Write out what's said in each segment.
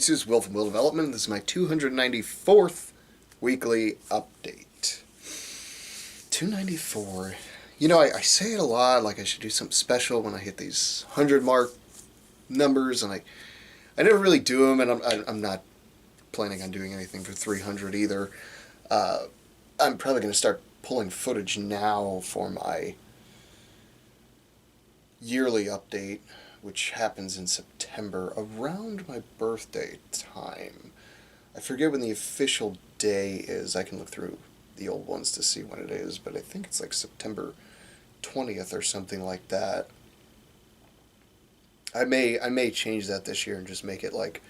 This is Will from Will Development. This is my 294th weekly update. 294. You know, I say it a lot, like I should do something special when I hit these 100 mark numbers, and I never really do them, and I'm not planning on doing anything for 300 either. I'm probably going to start pulling footage now for my yearly update, which happens in September, around my birthday time. I forget when the official day is. I can look through the old ones to see when it is, but I think it's like September 20th or something like that. I may change that this year and just make it like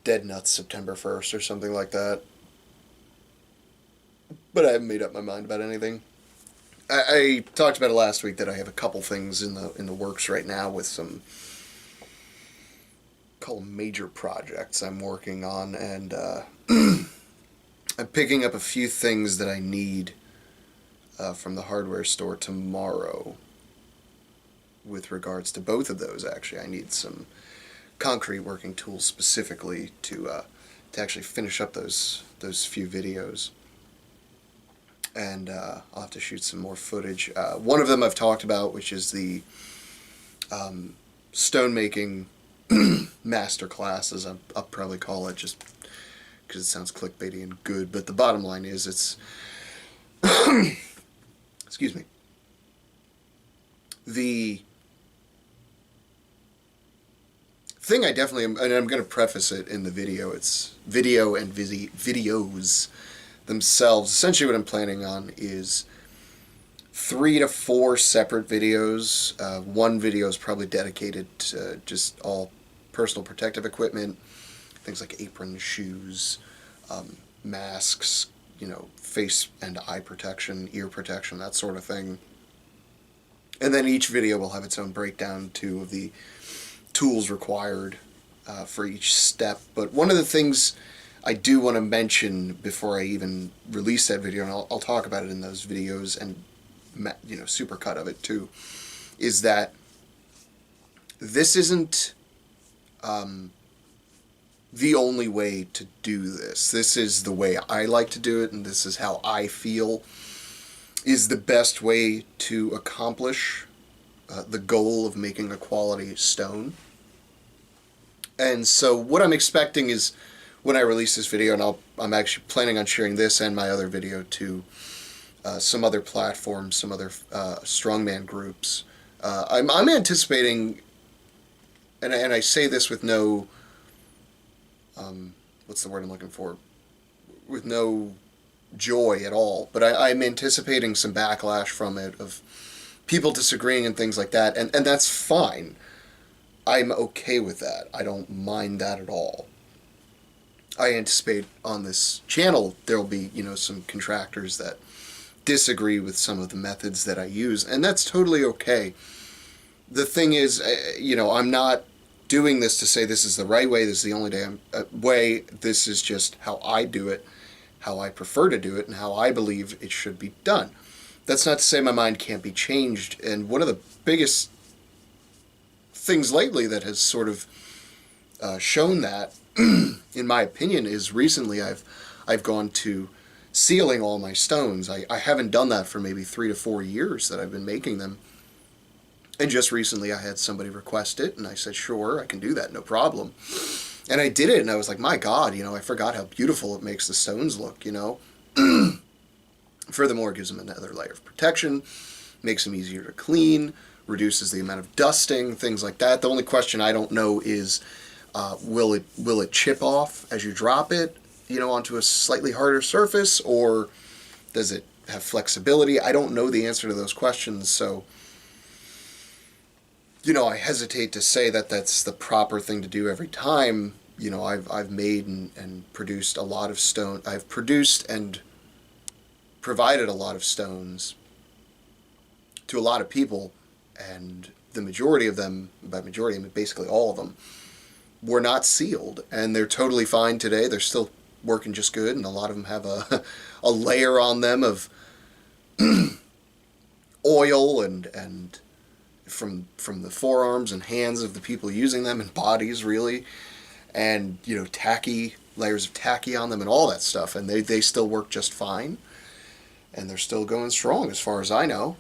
Dead Nuts September 1st or something like that. But I haven't made up my mind about anything. I talked about it last week that I have a couple things in the works right now with some, call them major projects I'm working on, and I'm picking up a few things that I need from the hardware store tomorrow. With regards to both of those, actually, I need some concrete working tools specifically to actually finish up those few videos. And I'll have to shoot some more footage. One of them I've talked about, which is the stone making master class, as I'll probably call it, just because it sounds clickbaity and good. But the bottom line is, it's excuse me. The thing I definitely am, and I'm going to preface it in the video. It's video and videos themselves. Essentially what I'm planning on is 3 to 4 separate videos. One video is probably dedicated to just all personal protective equipment, things like aprons, shoes, masks, face and eye protection, ear protection, that sort of thing. And then each video will have its own breakdown too of the tools required for each step. But one of the things I do want to mention before I even release that video, and I'll talk about it in those videos and supercut of it too, is that this isn't the only way to do this. This is the way I like to do it, and this is how I feel is the best way to accomplish the goal of making a quality stone. And so what I'm expecting is, when I release this video, and I'm actually planning on sharing this and my other video to some other platforms, some other strongman groups. I'm anticipating, and I say this with no, what's the word I'm looking for? With no joy at all, but I'm anticipating some backlash from it, of people disagreeing and things like that, and that's fine. I'm okay with that. I don't mind that at all. I anticipate on this channel there'll be, some contractors that disagree with some of the methods that I use, and that's totally okay. The thing is, I'm not doing this to say this is the right way, this is the only way. This is just how I do it, how I prefer to do it, and how I believe it should be done. That's not to say my mind can't be changed, and one of the biggest things lately that has sort of shown that, in my opinion, is recently I've gone to sealing all my stones. I haven't done that for maybe 3 to 4 years that I've been making them. And just recently I had somebody request it, and I said, sure, I can do that, no problem. And I did it, and I was like, my God, I forgot how beautiful it makes the stones look, Furthermore, it gives them another layer of protection, makes them easier to clean, reduces the amount of dusting, things like that. The only question I don't know is, will it chip off as you drop it, onto a slightly harder surface, or does it have flexibility? I don't know the answer to those questions, so I hesitate to say that that's the proper thing to do every time. I've made and produced a lot of stone. I've produced and provided a lot of stones to a lot of people, and the majority of them, by majority I mean basically all of them, were not sealed, and they're totally fine today. They're still working just good, and a lot of them have a layer on them of oil and from the forearms and hands of the people using them, and bodies really, and, tacky, layers of tacky on them and all that stuff, and they still work just fine, and they're still going strong as far as I know.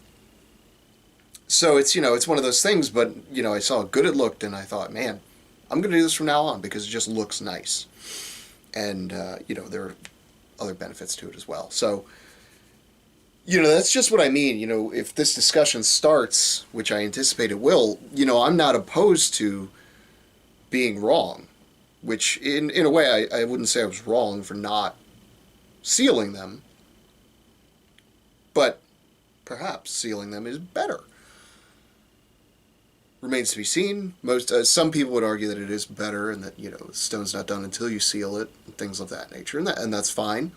So it's one of those things, but, I saw how good it looked, and I thought, man, I'm going to do this from now on because it just looks nice. And, there are other benefits to it as well. So, that's just what I mean. If this discussion starts, which I anticipate it will, I'm not opposed to being wrong, which in a way I wouldn't say I was wrong for not sealing them, but perhaps sealing them is better. Remains to be seen. Some people would argue that it is better, and that the stone's not done until you seal it, and things of that nature, and that's fine.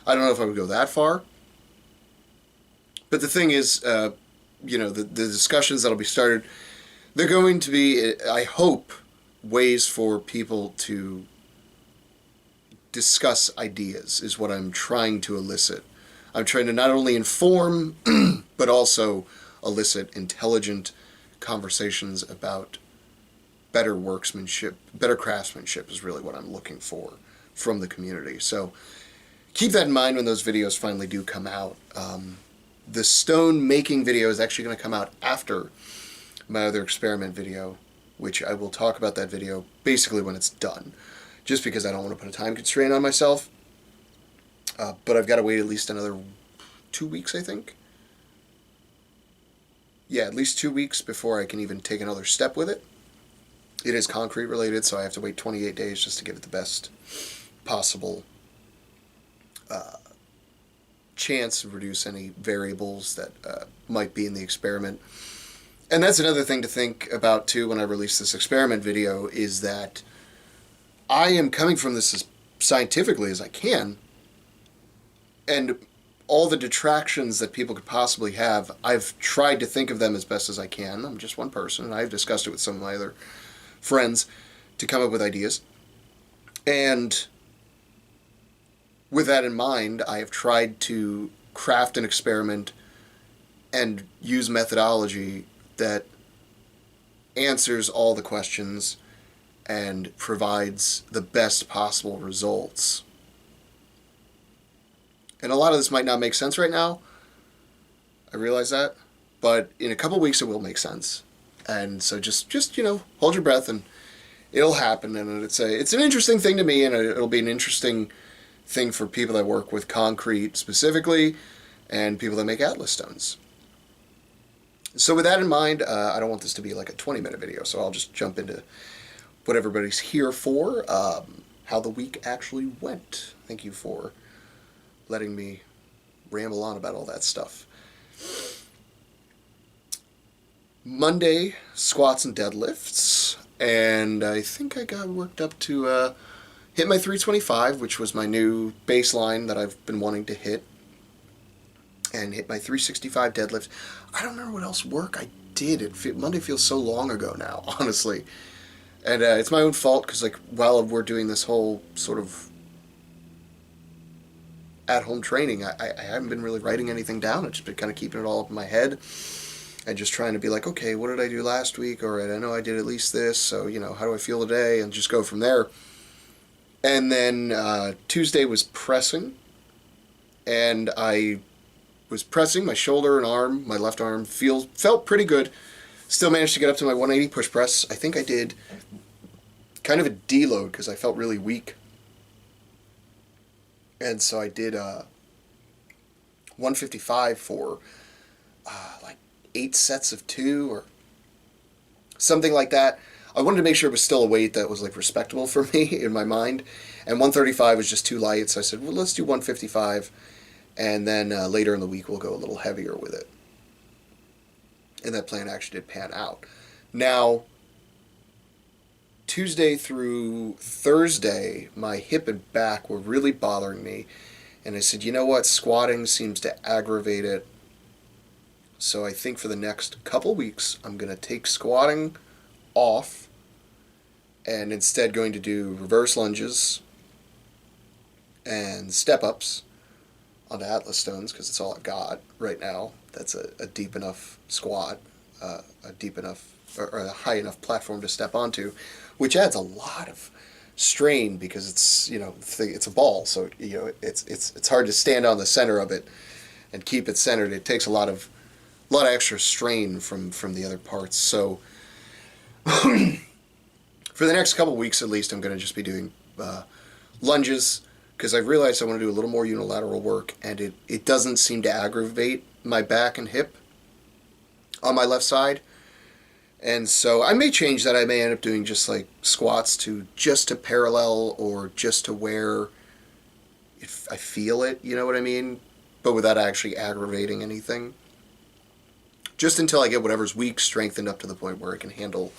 I don't know if I would go that far, but the thing is, the discussions that'll be started, they're going to be, I hope, ways for people to discuss ideas. Is what I'm trying to elicit. I'm trying to not only inform, but also elicit intelligent conversations about better workmanship, better craftsmanship is really what I'm looking for from the community. So keep that in mind when those videos finally do come out. The stone making video is actually going to come out after my other experiment video, which I will talk about that video basically when it's done, just because I don't want to put a time constraint on myself. But I've got to wait at least another 2 weeks, I think. Yeah, at least 2 weeks before I can even take another step with it. It is concrete related, so I have to wait 28 days just to give it the best possible chance of reduce any variables that might be in the experiment. And that's another thing to think about too when I release this experiment video, is that I am coming from this as scientifically as I can, and all the detractions that people could possibly have, I've tried to think of them as best as I can. I'm just one person, and I've discussed it with some of my other friends to come up with ideas. And with that in mind, I have tried to craft an experiment and use methodology that answers all the questions and provides the best possible results. And a lot of this might not make sense right now. I realize that. But in a couple weeks it will make sense. And so just hold your breath, and it'll happen. And it's an interesting thing to me, and it'll be an interesting thing for people that work with concrete specifically, and people that make Atlas stones. So with that in mind, I don't want this to be like a 20-minute video, so I'll just jump into what everybody's here for, how the week actually went. Thank you for letting me ramble on about all that stuff. Monday, squats and deadlifts, and I think I got worked up to hit my 325, which was my new baseline that I've been wanting to hit, and hit my 365 deadlift. I don't remember what else work I did. Monday feels so long ago now, honestly. And it's my own fault, because while we're doing this whole sort of at-home training, I haven't been really writing anything down. I've just been kind of keeping it all up in my head and just trying to be like, okay, what did I do last week? All right, I know I did at least this, so, how do I feel today? And just go from there. And then Tuesday was pressing, and I was pressing my shoulder and arm, my left arm, felt pretty good. Still managed to get up to my 180 push press. I think I did kind of a deload because I felt really weak. And so I did 155 for 8 sets of 2 or something like that. I wanted to make sure it was still a weight that was respectable for me in my mind. And 135 was just too light, so I said, well, let's do 155. And then later in the week, we'll go a little heavier with it. And that plan actually did pan out. Now, Tuesday through Thursday, my hip and back were really bothering me. And I said, you know what? Squatting seems to aggravate it. So I think for the next couple weeks, I'm going to take squatting off and instead going to do reverse lunges and step-ups onto Atlas stones, because it's all I've got right now. That's a deep enough squat, a deep enough or a high enough platform to step onto, which adds a lot of strain because it's, it's a ball, so it's hard to stand on the center of it and keep it centered. It takes a lot of extra strain from the other parts. So for the next couple weeks at least, I'm going to just be doing lunges, because I've realized I want to do a little more unilateral work, and it doesn't seem to aggravate my back and hip on my left side. And so I may change that. I may end up doing just like squats just to parallel, or just to where I feel it, you know what I mean? But without actually aggravating anything. Just until I get whatever's weak strengthened up to the point where I can handle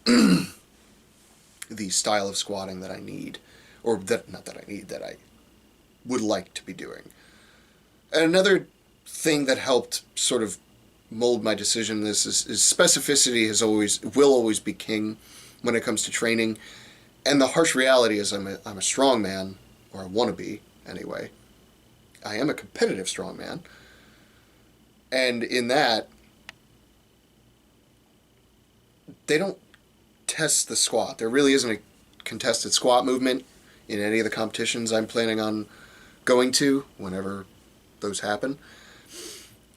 the style of squatting that I need. Or not that I need, that I would like to be doing. And another thing that helped sort of mold my decision in this is specificity will always be king when it comes to training. And the harsh reality is I'm a strong man, or I want to be anyway. I am a competitive strong man. And in that, they don't test the squat. There really isn't a contested squat movement in any of the competitions I'm planning on going to whenever those happen.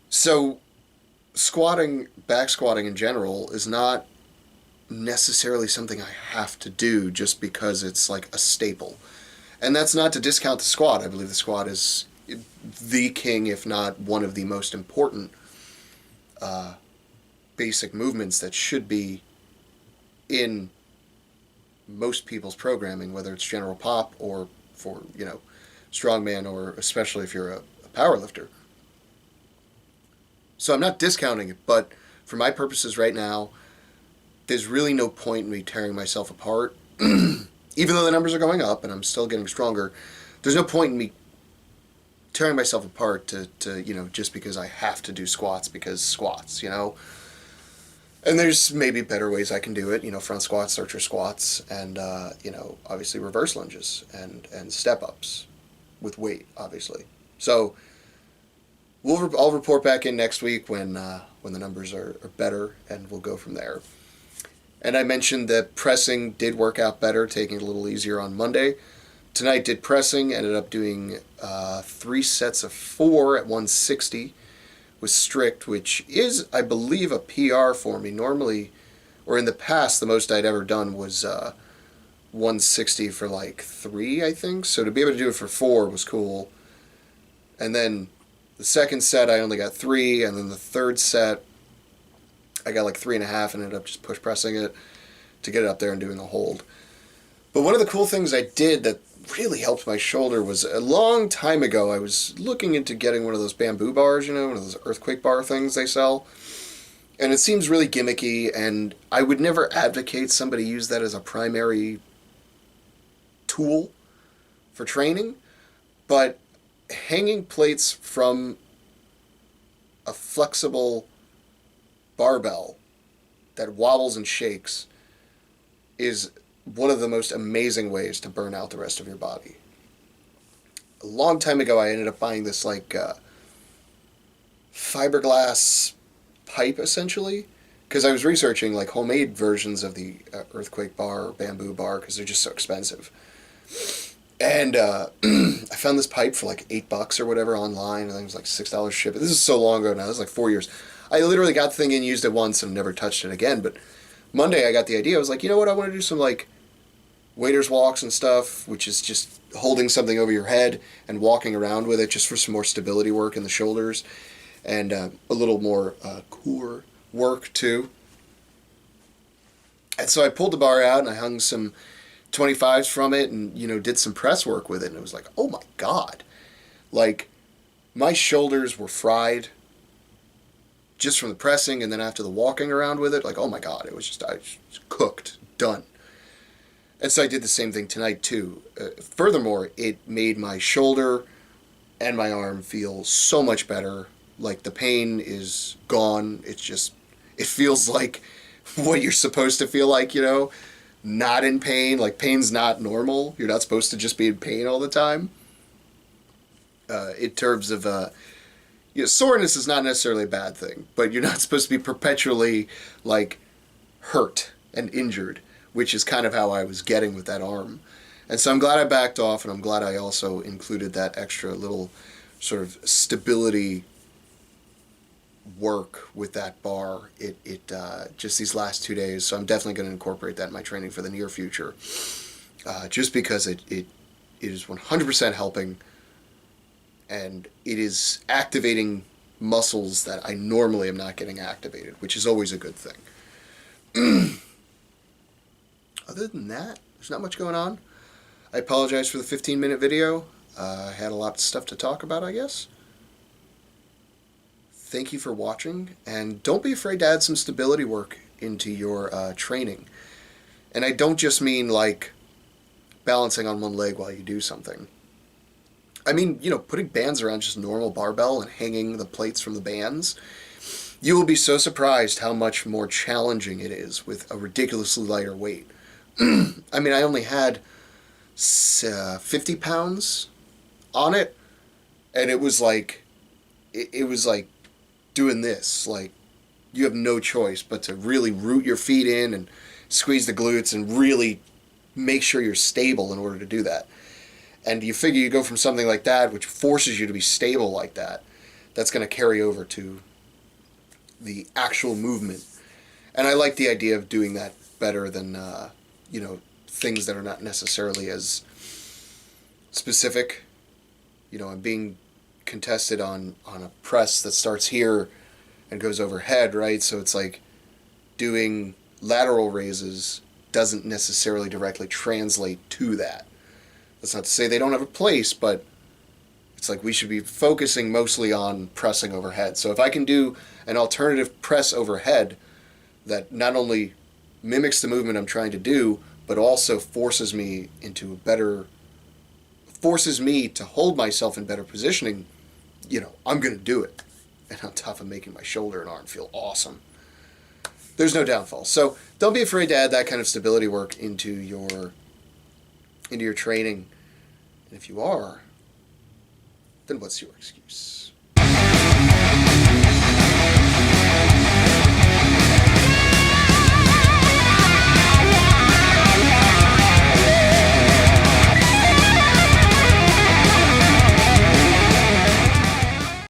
So back squatting in general is not necessarily something I have to do just because it's like a staple. And that's not to discount the squat. I believe the squat is the king, if not one of the most important basic movements that should be in most people's programming, whether it's general pop or for, strongman, or especially if you're a power lifter. So I'm not discounting it, but for my purposes right now, there's really no point in me tearing myself apart. Even though the numbers are going up and I'm still getting stronger, there's no point in me tearing myself apart to just because I have to do squats because squats, And there's maybe better ways I can do it, front squats, archer squats, and, obviously reverse lunges and step-ups with weight, obviously. So I'll report back in next week when the numbers are better, and we'll go from there. And I mentioned that pressing did work out better, taking it a little easier on Monday. Tonight did pressing, ended up doing 3 sets of 4 at 160 with strict, which is, I believe, a PR for me. Normally, or in the past, the most I'd ever done was 160 for like 3, I think. So to be able to do it for 4 was cool. And then the second set, I only got 3, and then the third set, I got like 3.5 and ended up just push pressing it to get it up there and doing a hold. But one of the cool things I did that really helped my shoulder was a long time ago, I was looking into getting one of those bamboo bars, one of those earthquake bar things they sell. And it seems really gimmicky, and I would never advocate somebody use that as a primary tool for training. But hanging plates from a flexible barbell that wobbles and shakes is one of the most amazing ways to burn out the rest of your body. A long time ago, I ended up buying this fiberglass pipe, essentially, because I was researching like homemade versions of the earthquake bar or bamboo bar because they're just so expensive. And I found this pipe for like $8 or whatever online. I think it was like $6 shipping. This is so long ago now. This is like 4 years. I literally got the thing and used it once and never touched it again. But Monday I got the idea. I was like, you know what? I want to do some like waiter's walks and stuff, which is just holding something over your head and walking around with it just for some more stability work in the shoulders and a little more core work too. And so I pulled the bar out and I hung some 25s from it and, did some press work with it. And it was like, oh my God. Like, my shoulders were fried just from the pressing, and then after the walking around with it, like, oh my God, I was cooked, done. And so I did the same thing tonight too. Furthermore, it made my shoulder and my arm feel so much better. Like, the pain is gone. It feels like what you're supposed to feel like, not in pain. Like, pain's not normal. You're not supposed to just be in pain all the time. In terms of, soreness is not necessarily a bad thing, but you're not supposed to be perpetually, like, hurt and injured, which is kind of how I was getting with that arm. And so I'm glad I backed off, and I'm glad I also included that extra little sort of stability work with that bar. It just these last 2 days, so I'm definitely going to incorporate that in my training for the near future, just because it is 100% helping, and it is activating muscles that I normally am not getting activated, which is always a good thing. Other than that, there's not much going on. I apologize for the 15-minute video. I had a lot of stuff to talk about, I guess. Thank you for watching, and don't be afraid to add some stability work into your training. And I don't just mean like balancing on one leg while you do something. I mean, putting bands around just normal barbell and hanging the plates from the bands. You will be so surprised how much more challenging it is with a ridiculously lighter weight. I mean, I only had 50 pounds on it, and it was like doing this. Like, you have no choice but to really root your feet in and squeeze the glutes and really make sure you're stable in order to do that. And you figure you go from something like that, which forces you to be stable like that, that's going to carry over to the actual movement. And I like the idea of doing that better than, things that are not necessarily as specific. I'm being contested on a press that starts here and goes overhead, right? So it's like doing lateral raises doesn't necessarily directly translate to that. That's not to say they don't have a place, but it's like we should be focusing mostly on pressing overhead. So if I can do an alternative press overhead that not only mimics the movement I'm trying to do, but also forces me to hold myself in better positioning, I'm going to do it. And on top of making my shoulder and arm feel awesome. There's no downfall. So don't be afraid to add that kind of stability work into your training. And if you are, then what's your excuse?